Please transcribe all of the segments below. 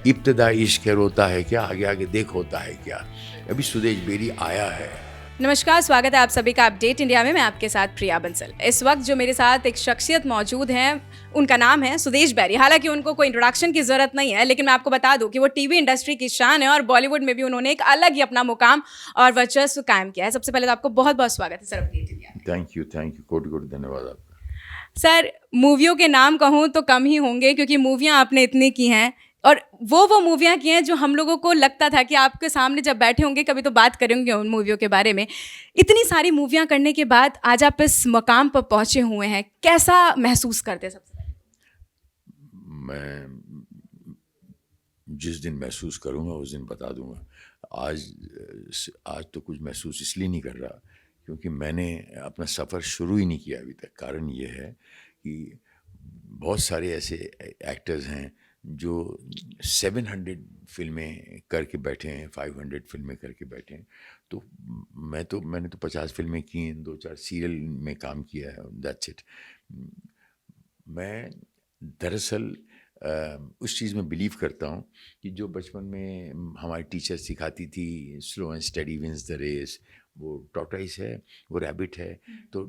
इब्तदा इश्क है रोता है क्या, आगे आगे देख होता है क्या। अभी सुदेश बेरी आया है। नमस्कार, स्वागत है आप सभी का अपडेट इंडिया में। मैं आपके साथ प्रिया बंसल। इस वक्त जो मेरे साथ एक शख्सियत मौजूद है, उनका नाम है सुदेश बैरी। हालांकि उनको कोई इंट्रोडक्शन की ज़रूरत नहीं है, लेकिन मैं आपको बता दूं कि वो टीवी इंडस्ट्री की शान है और बॉलीवुड में भी उन्होंने एक अलग ही अपना मुकाम और वर्चस्व कायम किया है। सबसे पहले तो आपको बहुत बहुत स्वागत है सर अपडेट इंडिया में। थैंक यू, कोटि कोटि धन्यवाद आपका। सर, मूवियों के नाम कहूँ तो कम ही होंगे, क्योंकि मूवियाँ आपने इतनी की हैं और वो मूवियाँ की हैं जो हम लोगों को लगता था कि आपके सामने जब बैठे होंगे कभी तो बात करेंगे उन मूवियों के बारे में। इतनी सारी मूवियाँ करने के बाद आज आप इस मकाम पर पहुँचे हुए हैं, कैसा महसूस करते हैं सबसे पहले? मैं जिस दिन महसूस करूँगा उस दिन बता दूँगा। आज तो कुछ महसूस इसलिए नहीं कर रहा क्योंकि मैंने अपना सफ़र शुरू ही नहीं किया अभी तक। कारण ये है कि बहुत सारे ऐसे एक्टर्स हैं जो 700 फिल्में करके बैठे हैं, 500 फिल्में करके बैठे हैं। तो मैंने तो 50 फिल्में की हैं, 2-4 सीरियल में काम किया है, दैट्स इट। मैं दरअसल उस चीज़ में बिलीव करता हूँ कि जो बचपन में हमारी टीचर सिखाती थी, slow and steady wins the race. वो टॉर्टोइस है, वो रैबिट है। तो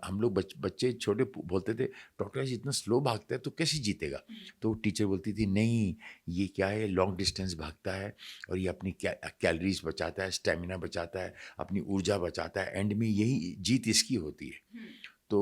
हम लोग बच्चे छोटे बोलते थे टॉर्टोइस इतना स्लो भागता है तो कैसे जीतेगा। तो टीचर बोलती थी नहीं, ये क्या है, लॉन्ग डिस्टेंस भागता है और ये अपनी कैलोरीज बचाता है, स्टेमिना बचाता है, अपनी ऊर्जा बचाता है, एंड में यही जीत इसकी होती है। तो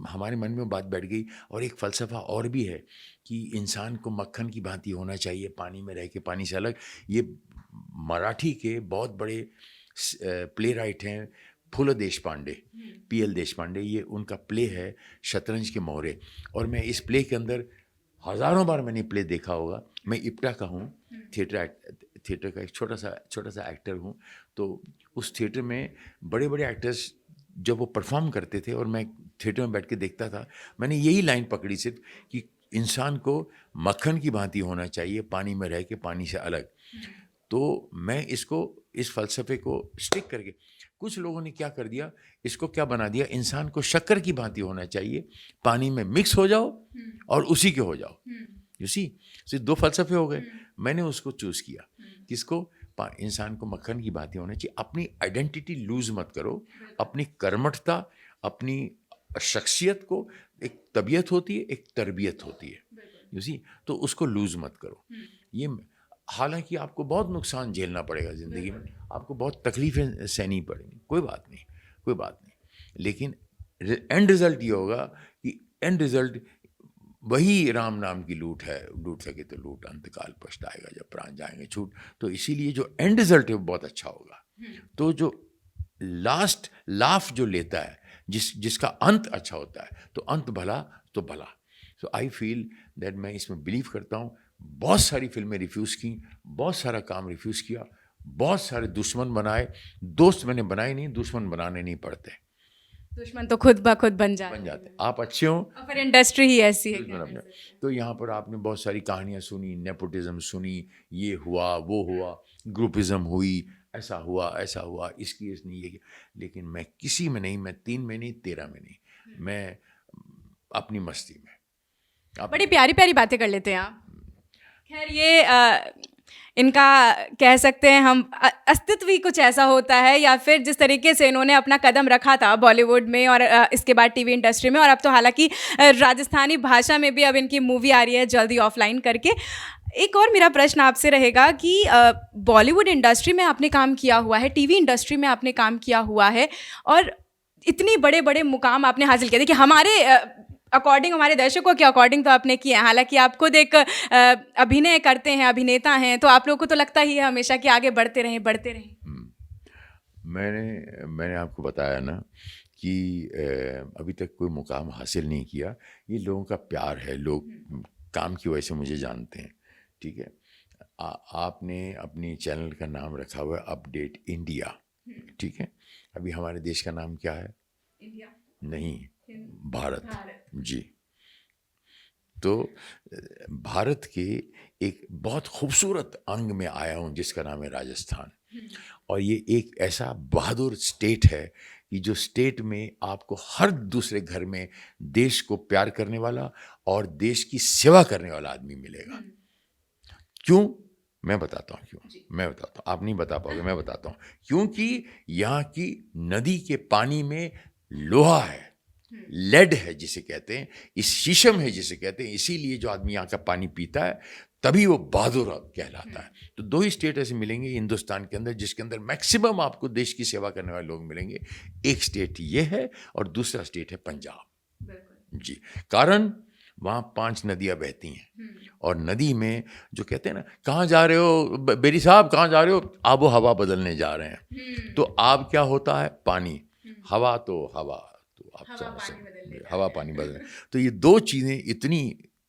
हमारे मन में बात बैठ गई। और एक फ़लसफ़ा और भी है कि इंसान को मक्खन की भांति होना चाहिए, पानी में रह के पानी से अलग। ये मराठी के बहुत बड़े प्ले राइट हैं, फुल देश पांडे, PL देशपांडे। ये उनका प्ले है शतरंज के मोहरे। और मैं इस प्ले के अंदर हज़ारों बार मैंने प्ले देखा होगा। मैं इप्टा का हूँ, थिएटर का एक छोटा सा एक्टर हूँ। तो उस थिएटर में बड़े बड़े एक्टर्स जब वो परफॉर्म करते थे और मैं थिएटर में बैठ के देखता था, मैंने यही लाइन पकड़ी सिर्फ कि इंसान को मक्खन की भांति होना चाहिए, पानी में रह के पानी से अलग। तो मैं इस फ़लसफ़े को स्टिक करके, कुछ लोगों ने क्या कर दिया, इसको क्या बना दिया, इंसान को शक्कर की भांति होना चाहिए, पानी में मिक्स हो जाओ और उसी के हो जाओ। यू सी, सिर्फ 2 फ़लसफ़े हो गए। मैंने उसको चूज़ किया, किसको, इंसान को मक्खन की भांति होना चाहिए। अपनी आइडेंटिटी लूज़ मत करो, अपनी कर्मठता, अपनी शख्सियत को, एक तबीयत होती है, एक तरबियत होती है, यू सी, तो उसको लूज़ मत करो। ये हालांकि आपको बहुत नुकसान झेलना पड़ेगा ज़िंदगी में, आपको बहुत तकलीफ़ें सहनी पड़ेंगी, कोई बात नहीं, लेकिन एंड रिज़ल्ट ये होगा कि एंड रिज़ल्ट वही राम नाम की लूट है, लूट सके तो लूट, अंतकाल पछताएगा जब प्राण जाएंगे छूट। तो इसीलिए जो एंड रिज़ल्ट है वो बहुत अच्छा होगा। तो जो लास्ट लाफ जो लेता है, जिसका अंत अच्छा होता है, तो अंत भला तो भला। सो आई फील दैट मैं इसमें बिलीव करता हूँ। बहुत सारी फिल्में रिफ्यूज़ की, बहुत सारा काम रिफ्यूज़ किया, बहुत सारे दुश्मन बनाए। दोस्त मैंने बनाए नहीं, दुश्मन बनाने नहीं पड़ते, दुश्मन तो खुद ब खुद बन जाते बन हैं जाते। आप अच्छे हो, और फिर इंडस्ट्री ही ऐसी है, दुश्मन क्या अपने। कर सकते हैं। तो यहाँ पर आपने बहुत सारी कहानियाँ सुनी, नेपोटिज्म सुनी, ये हुआ वो हुआ, ग्रुपिज्म हुई, ऐसा हुआ, इसकी इसने ये किया। लेकिन मैं किसी में नहीं, मैं 3 में नहीं, 13 में नहीं, मैं अपनी मस्ती में। बड़ी प्यारी प्यारी बातें कर लेते हैं आप। खैर, ये इनका कह सकते हैं हम अस्तित्व ही कुछ ऐसा होता है, या फिर जिस तरीके से इन्होंने अपना कदम रखा था बॉलीवुड में और इसके बाद टीवी इंडस्ट्री में, और अब तो हालांकि राजस्थानी भाषा में भी अब इनकी मूवी आ रही है जल्दी ऑफलाइन करके। एक और मेरा प्रश्न आपसे रहेगा कि बॉलीवुड इंडस्ट्री में आपने काम किया हुआ है, टीवी इंडस्ट्री में आपने काम किया हुआ है, और इतनी बड़े बड़े मुकाम आपने हासिल किए। देखिए, हमारे अकॉर्डिंग, हमारे दर्शकों के अकॉर्डिंग तो आपने किया है। हालांकि आप खुद एक अभिनय करते हैं, अभिनेता हैं, तो आप लोगों को तो लगता ही है हमेशा कि आगे बढ़ते रहें बढ़ते रहें। मैंने आपको बताया ना कि अभी तक कोई मुकाम हासिल नहीं किया। ये लोगों का प्यार है, लोग काम की वजह से मुझे जानते हैं, ठीक है। आपने अपनी चैनल का नाम रखा हुआ है अपडेट इंडिया, ठीक है। अभी हमारे देश का नाम क्या है? इंडिया नहीं, भारत। भारत। जी। तो भारत के एक बहुत खूबसूरत अंग में आया हूँ जिसका नाम है राजस्थान। और ये एक ऐसा बहादुर स्टेट है कि जो स्टेट में आपको हर दूसरे घर में देश को प्यार करने वाला और देश की सेवा करने वाला आदमी मिलेगा। क्यों? मैं बताता हूँ क्यों। मैं बताता हूँ, आप नहीं बता पाओगे, मैं बताता हूँ। क्योंकि यहाँ की नदी के पानी में लोहा है, लेड है जिसे कहते हैं, इस शीशम है जिसे कहते हैं, इसीलिए जो आदमी यहाँ का पानी पीता है तभी वो बहादुर कहलाता है। तो दो ही स्टेट ऐसे मिलेंगे हिंदुस्तान के अंदर जिसके अंदर मैक्सिमम आपको देश की सेवा करने वाले लोग मिलेंगे। एक स्टेट ये है और दूसरा स्टेट है पंजाब जी। कारण वहाँ 5 नदियाँ बहती हैं और नदी में जो कहते हैं ना, कहाँ जा रहे हो बेरी साहब, कहाँ जा रहे हो? आबो हवा बदलने जा रहे हैं। तो आब क्या होता है? पानी। हवा तो आप समझ सकते, हवा पानी बदलने। तो ये दो चीज़ें इतनी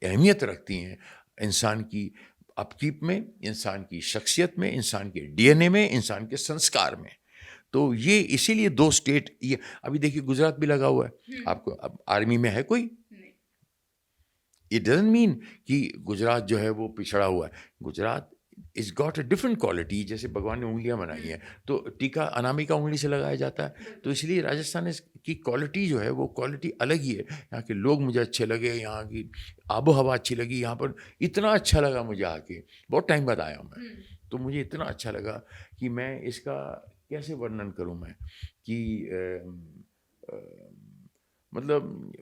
अहमियत रखती हैं इंसान की अपकीप में, इंसान की शख्सियत में, इंसान के डीएनए में, इंसान के संस्कार में। तो ये इसीलिए दो स्टेट, ये अभी देखिए गुजरात भी लगा हुआ है। आपको अब आर्मी में है कोई? इट डजंट मीन कि गुजरात जो है वो पिछड़ा हुआ है। Gujarat is got a different quality. जैसे भगवान ने उंगलियां बनाई हैं तो टीका अनामिका उंगली से लगाया जाता है। तो इसलिए राजस्थान की क्वालिटी जो है वो क्वालिटी अलग ही है। यहाँ के लोग मुझे अच्छे लगे, यहाँ की आबो हवा अच्छी लगी, यहाँ पर इतना अच्छा लगा मुझे आके। बहुत टाइम बाद आया हूँ मैं, तो मुझे इतना अच्छा लगा कि मैं इसका कैसे वर्णन करूँ मैं कि मतलब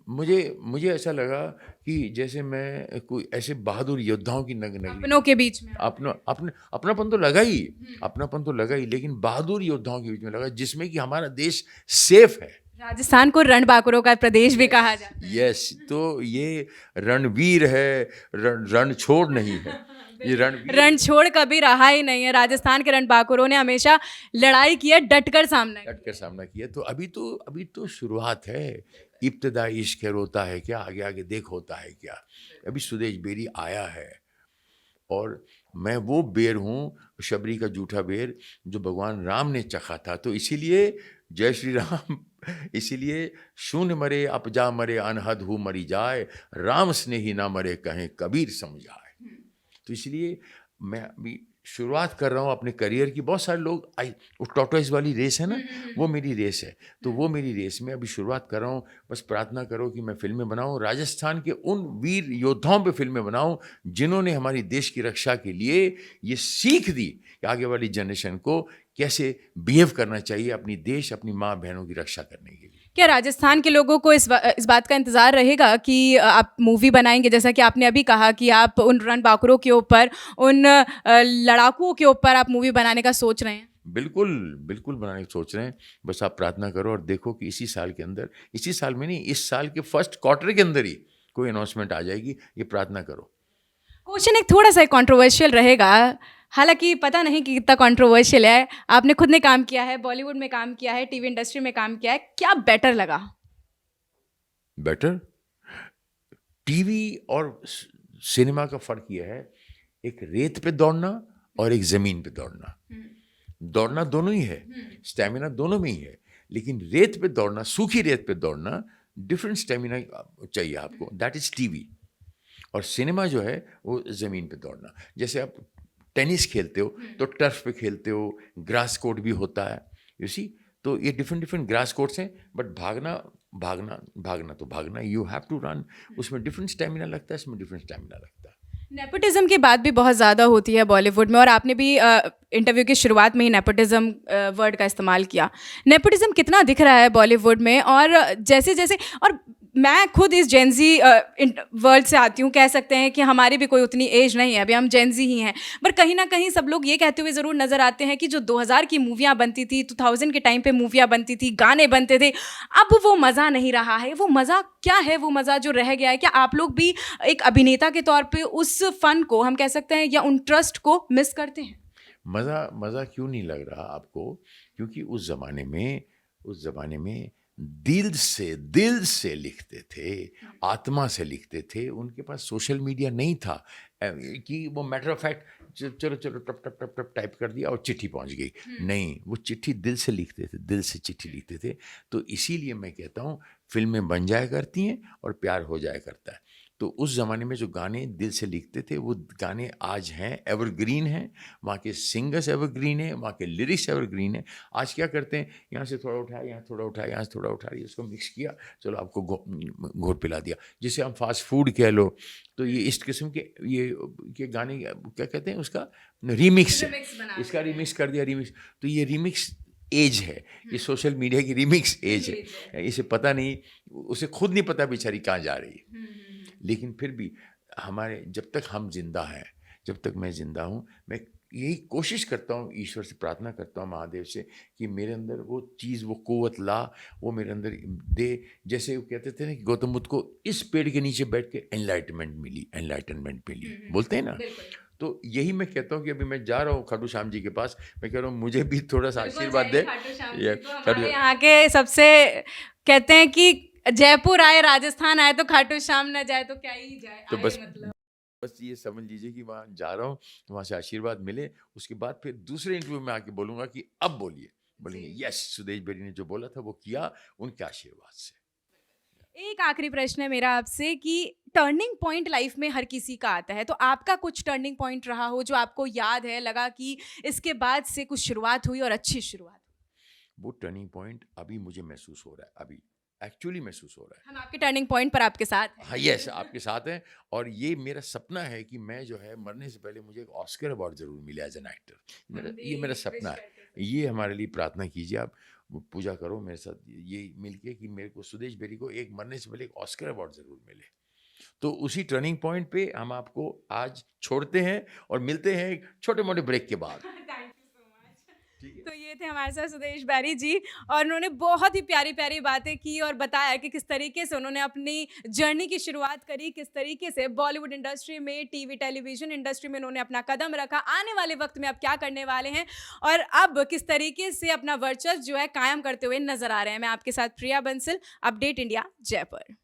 मुझे ऐसा लगा कि जैसे मैं कोई ऐसे बहादुर योद्धाओं की नगरी, अपनों के बीच में अपनापन तो लगा ही, अपनापन तो लगा ही, लेकिन बहादुर योद्धाओं के बीच में लगा जिसमें कि हमारा देश सेफ है। राजस्थान को रणबांकुरों का प्रदेश भी कहा जाता है। यस, तो ये रणवीर है, रण छोड़ नहीं है। ये रण छोड़ कभी रहा ही नहीं है। राजस्थान के रणबांकुरों ने हमेशा लड़ाई की है, डटकर सामना किया। तो अभी तो शुरुआत है। इब्तदा इश्क है, रोता है क्या, आगे आगे देख होता है क्या। अभी सुदेश बेरी आया है और मैं वो बेर हूँ, शबरी का जूठा बेर, जो भगवान राम ने चखा था। तो इसीलिए जय श्री राम, इसीलिए शून्य मरे अपजा मरे अनहद हु मरी जाए, राम स्नेही ना मरे कहें कबीर समझाए। तो इसलिए मैं अभी शुरुआत कर रहा हूँ अपने करियर की। बहुत सारे लोग वो टॉर्टोइस वाली रेस है ना, वो मेरी रेस है। तो वो मेरी रेस में अभी शुरुआत कर रहा हूँ। बस प्रार्थना करो कि मैं फिल्में बनाऊँ, राजस्थान के उन वीर योद्धाओं पे फिल्में बनाऊँ जिन्होंने हमारी देश की रक्षा के लिए ये सीख दी कि आगे वाली जनरेशन को कैसे बिहेव करना चाहिए अपनी देश, अपनी माँ बहनों की रक्षा करने के लिए। क्या राजस्थान के लोगों को इस बात का इंतज़ार रहेगा कि आप मूवी बनाएंगे, जैसा कि आपने अभी कहा कि आप उन रणबांकुरों के ऊपर, उन लड़ाकुओं के ऊपर आप मूवी बनाने का सोच रहे हैं? बिल्कुल बनाने की सोच रहे हैं। बस आप प्रार्थना करो और देखो कि इसी साल के अंदर, इसी साल में नहीं, इस साल के फर्स्ट क्वार्टर के अंदर ही कोई अनाउंसमेंट आ जाएगी। ये प्रार्थना करो। क्वेश्चन एक थोड़ा सा कंट्रोवर्शियल रहेगा, हालांकि पता नहीं कि कितना कंट्रोवर्शियल है। आपने खुद ने काम किया है, बॉलीवुड में काम किया है, टीवी इंडस्ट्री में काम किया है, क्या बेटर लगा? बेटर टीवी और सिनेमा का फर्क यह है, एक रेत पे दौड़ना और एक जमीन पे दौड़ना। दौड़ना दोनों ही है, स्टेमिना दोनों में ही है, लेकिन रेत पे दौड़ना, सूखी रेत पे दौड़ना, डिफरेंट स्टेमिना चाहिए आपको। That is TV. और सिनेमा जो है वो ज़मीन पे दौड़ना। जैसे आप टेनिस खेलते हो तो टर्फ पे खेलते हो, ग्रास कोर्ट भी होता है, यू सी। तो ये डिफरेंट ग्रास कोर्ट्स हैं, बट भागना तो भागना, यू हैव टू रन। उसमें डिफरेंट स्टेमिना लगता है, इसमें डिफरेंट स्टेमिना लगता है। नेपोटिज्म की बात भी बहुत ज़्यादा होती है बॉलीवुड में, और आपने भी इंटरव्यू की शुरुआत में ही नेपोटिज्म वर्ड का इस्तेमाल किया। नेपोटिज्म कितना दिख रहा है बॉलीवुड में? और जैसे जैसे, और मैं खुद इस जेनजी वर्ल्ड से आती हूँ, कह सकते हैं कि हमारी भी कोई उतनी एज नहीं है, अभी हम जेनजी ही हैं, पर कहीं ना कहीं सब लोग ये कहते हुए ज़रूर नज़र आते हैं कि जो 2000 की मूवियाँ बनती थी, 2000 के टाइम पे मूवियाँ बनती थी, गाने बनते थे, अब वो मज़ा नहीं रहा है। वो मज़ा क्या है? वो मज़ा जो रह गया है, क्या आप लोग भी एक अभिनेता के तौर पे उस फ़न को, हम कह सकते हैं, या उन ट्रस्ट को मिस करते हैं? मज़ा क्यों नहीं लग रहा आपको? क्योंकि उस ज़माने में दिल से लिखते थे, आत्मा से लिखते थे। उनके पास सोशल मीडिया नहीं था कि वो मैटर ऑफ फैक्ट चलो टप टप टप टप टाइप कर दिया और चिट्ठी पहुंच गई। नहीं, वो चिट्ठी दिल से लिखते थे, दिल से चिट्ठी लिखते थे। तो इसीलिए मैं कहता हूँ फिल्में बन जाया करती हैं और प्यार हो जाया करता है। तो उस ज़माने में जो गाने दिल से लिखते थे वो गाने आज हैं, एवरग्रीन हैं, वहाँ के सिंगर्स एवरग्रीन हैं, वहाँ के लिरिक्स एवरग्रीन हैं। आज क्या करते हैं, यहाँ से थोड़ा उठाया, यहाँ थोड़ा उठाया, यहाँ से थोड़ा उठाया, उसको मिक्स किया, चलो आपको घोर पिला दिया, जिसे हम फास्ट फूड कह लो। तो ये इस किस्म के गाने क्या कहते हैं उसका, रीमिक्स है, Remix बना इसका देते हैं। रिमिक्स कर दिया, रिमिक्स। तो ये रिमिक्स एज है, ये सोशल मीडिया की रिमिक्स एज एज है, इसे पता नहीं, उसे खुद नहीं पता बेचारी कहाँ जा रही है। लेकिन फिर भी हमारे, जब तक हम जिंदा हैं, जब तक मैं जिंदा हूँ, मैं यही कोशिश करता हूँ, ईश्वर से प्रार्थना करता हूँ, महादेव से, कि मेरे अंदर वो चीज़, वो कुव्वत ला, वो मेरे अंदर दे। जैसे वो कहते थे ना कि गौतम बुद्ध को इस पेड़ के नीचे बैठ के एनलाइटमेंट मिली, बोलते हैं ना। तो यही मैं कहता हूँ कि अभी मैं जा रहा हूँ खाटू श्याम जी के पास, मैं कह रहा हूँ मुझे भी थोड़ा सा आशीर्वाद दे। ये खाटू हमारे यहाँ के सबसे कहते हैं कि जयपुर आए, राजस्थान आए तो खाटू श्याम न जाए तो क्या ही जाए, तो आए बस मतलब। बस ये समझ लीजिए कि वहाँ जा रहा हूँ, वहाँ से आशीर्वाद मिले, उसके बाद फिर दूसरे इंटरव्यू में आके बोलूँगा कि अब बोलेंगे यस, सुदेश बेरी ने जो बोला था वो किया, उनके आशीर्वाद से। एक आखिरी प्रश्न है मेरा आपसे कि टर्निंग पॉइंट लाइफ में हर किसी का आता है, तो आपका कुछ टर्निंग पॉइंट रहा हो जो आपको याद है, लगा कि इसके बाद से कुछ शुरुआत हुई और अच्छी शुरुआत हुई? वो टर्निंग पॉइंट अभी मुझे महसूस हो रहा है, अभी एक्चुअली महसूस हो रहा है। हम आपके टर्निंग पॉइंट पर आपके साथ हैं। हाँ, यस, आपके साथ हैं। और ये मेरा सपना है कि मैं जो है मरने से पहले मुझे एक ऑस्कर अवार्ड ज़रूर मिले एज एन एक्टर। ये मेरा सपना है। ये हमारे लिए प्रार्थना कीजिए आप, पूजा करो मेरे साथ ये मिलके कि मेरे को, सुदेश बेरी को, एक मरने से पहले एक ऑस्कर अवार्ड ज़रूर मिले। तो उसी टर्निंग पॉइंट पे हम आपको आज छोड़ते हैं और मिलते हैं एक छोटे-मोटे ब्रेक के बाद। Thank you so much. ठीक है? तो ये थे हमारे साथ सुदेश बैरी जी, और उन्होंने बहुत ही प्यारी प्यारी बातें की और बताया कि किस तरीके से उन्होंने अपनी जर्नी की शुरुआत करी, किस तरीके से बॉलीवुड इंडस्ट्री में, टीवी टेलीविजन इंडस्ट्री में उन्होंने अपना कदम रखा, आने वाले वक्त में अब क्या करने वाले हैं और अब किस तरीके से अपना वर्चस्व जो है कायम करते हुए नजर आ रहे हैं। मैं आपके साथ प्रिया बंसल, अपडेट इंडिया, जयपुर।